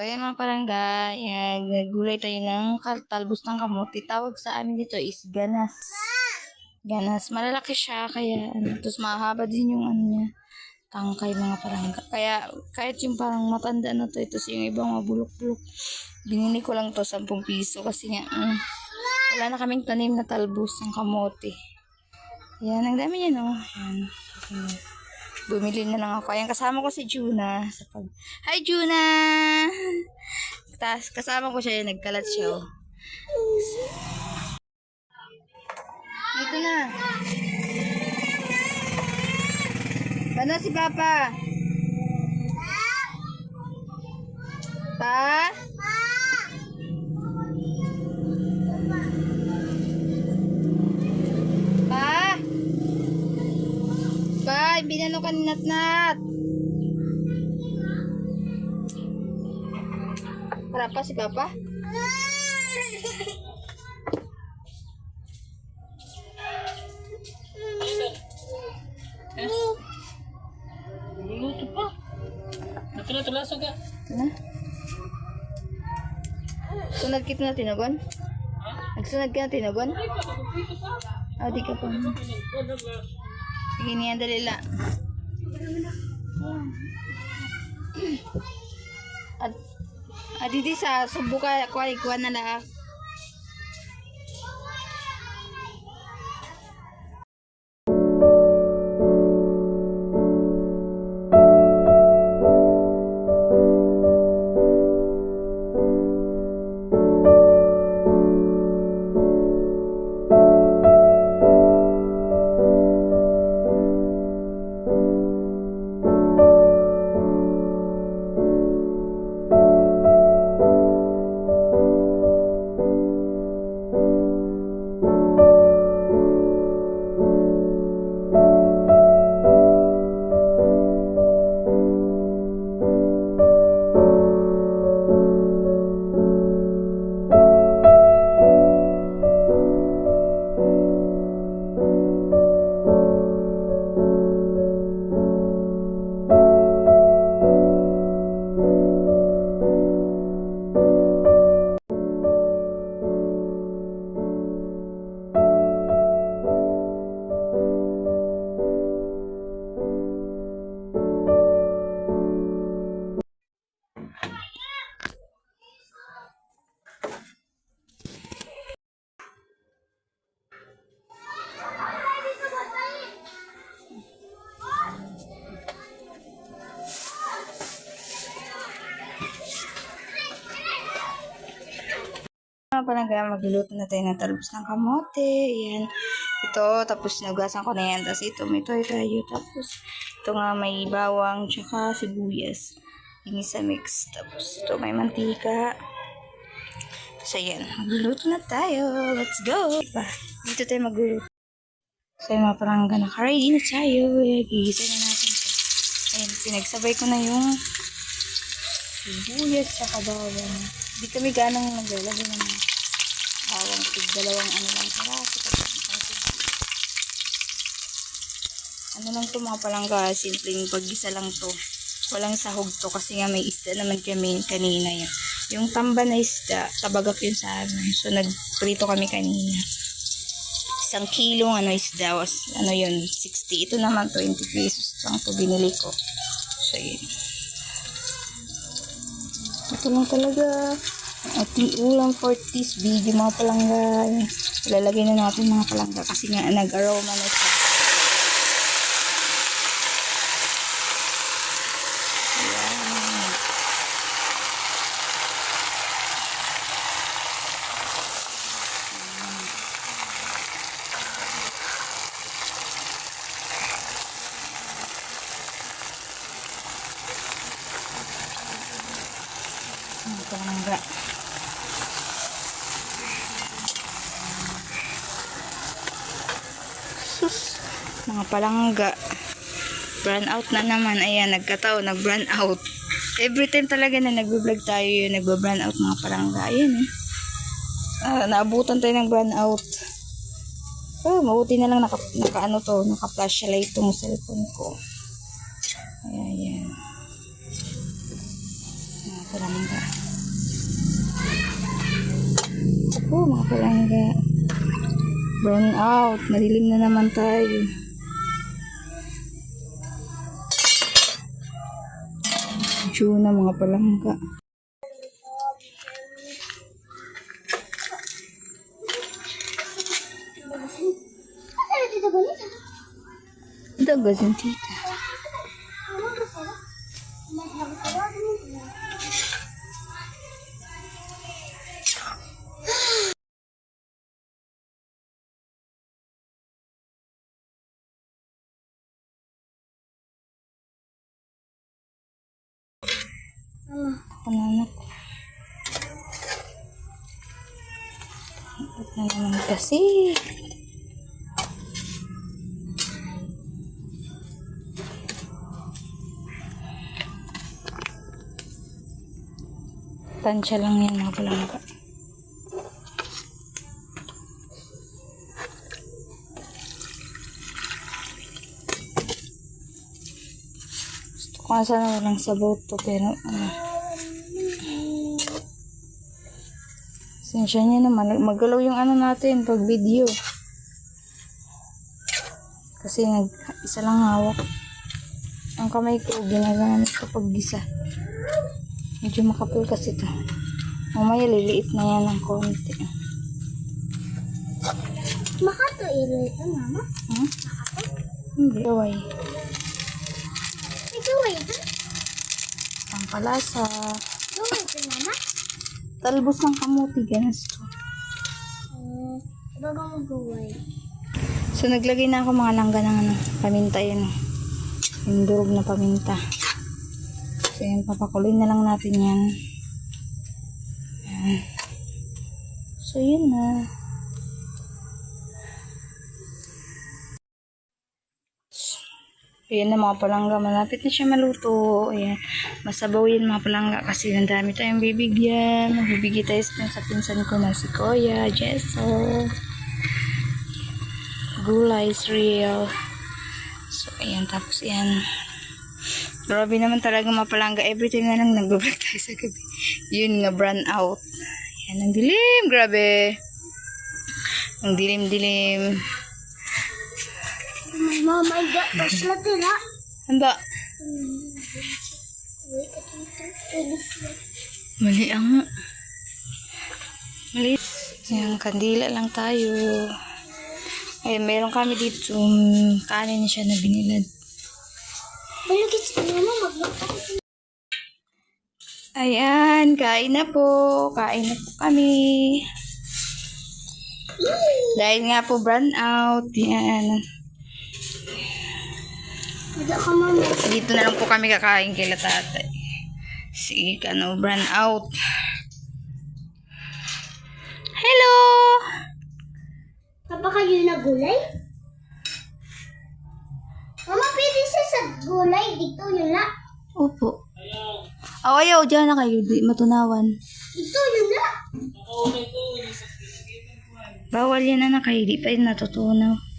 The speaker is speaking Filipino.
So, ayan mga palangga, yan, nagulay tayo ng talbos ng kamote. Tawag sa amin dito is ganas. Ganas. Malalaki siya, kaya ano, tapos mahaba din yung ano niya, tangkay mga palangga. Kaya kahit yung parang matanda na to, ito yung ibang mabulok-bulok. Binili ko lang to 10 piso kasi nga, wala na kaming tanim na talbos ng kamote. Yan, ang dami niya no. Yan. Bumili na lang ako. Ayan, kasama ko si Juna. Hi, Juna! Tapos, kasama ko siya, nagkalat siya. Oh. Dito na. Ano si Papa? Pa? Pa? Pa, binano ka ni Nat-Nat. Para pa si Papa? Luto pa. Natula-tulaso ka. Ano? Sunod kita na tinagon? Nagsunod ka na tinagon? Ah, di ka pa. Sige niyan, dali lang. Didi sa subo ka, kuha na lang. Palangga, magluluto na tayo ng talbos ng kamote. Yan. Ito, tapos nagugasan ko na yan. Tapos ito, may toy tayo. Tapos, ito nga may bawang, tsaka sibuyas. Inisa mix. Tapos, ito may mantika. So, yan. Magluluto na tayo. Let's go! Dito tayo magluluto. So, yung mga palangga, naka-ready na tayo. Gigisa na natin ito. Ayan, pinagsabay ko na yung sibuyas, tsaka bawang. Di kami ganang naglalagay ng bawang, dalawang ano lang sarasi. Ano lang to mga palangga, simpleng paggisa lang to. Walang sahog to kasi nga may isda naman kami kanina yun. Yung tamba na isda, tabagak yun sa amin. So nagprito kami kanina. 1 kilong ano isda was, ano yun, 60. Ito naman 20 pesos lang to binili ko. So yun. Ito lang talaga. Ating ulam for this video mga palangga. Ilalagay na natin mga palangga kasi nga nag-aroma na siya. Ayan. Mga palangga. Mga palangga, brown out na naman. Ayan, nagkataon, nag-brown out. Every time talaga na nag-vlog tayo yun, nag-brown out mga palangga. Ayan naabutan tayo ng brown out. Mabuti na lang naka-ano to, naka-flashlight tong cellphone ko. Ayan. palangga. Oh, mga palangga. Brown out. Madilim na naman tayo. June na mga palangga. Dagas yung tita. Pananak. Ba't na naman kasi? Tansya lang yan mga palangga. Gusto ko nga sana walang sabaw to pero sensya niya naman. Magalaw yung ano natin pag video. Kasi isa lang hawak. Ang kamay ko ginagamit kapag gisa. Medyo makapal kasi ito. Mamaya liliit na yan ng konti. Makato ilo ito, mama? Hmm? Hindi. Gaway. May gaway ito? Pampalasa. Gaway ito, mama? Talbos ng kamuti. Ganas to. Bago mo gaway. So naglagay na ako mga langga ng ano, paminta yun. Yung durog na paminta. So yan, papakuloy na lang natin yan. Yan. So yun na. Ayan na mga palangga, malapit na siya maluto. Ayan, masabaw yan mga palangga kasi ang dami tayong bibigyan. Magbibigay tayo sa pinsan ko na si Kuya, Jesso. Gulay is real. So ayan, tapos yan. Grabe naman talaga mga palangga. Every time na lang nag-vlog tayo sa gabi. Yun nga, brand out. Ayan, ang dilim, grabe. Ang dilim-dilim. Mama, gas na tira. Ano ba? Wait, ito. Mali ang... Mali. Yan, kandila lang tayo. Ayun, meron kami dito. Kanin siya na binilad. Balagit sa mama, magluto. Ayan, kain na po. Kain na po kami. Dahil nga po brand out. Yan. Wala ka, mama. Dito na lang po kami kakain kay tatay. Si ano, brand out. Hello! Papa kayo na gulay? Mama, pwede siya sa gulay. Dito yun na. Opo. Oh, ayaw, dyan na kayo. Di matunawan. Dito yun na. Bawal yan na kayo. Di pa yun natutunaw.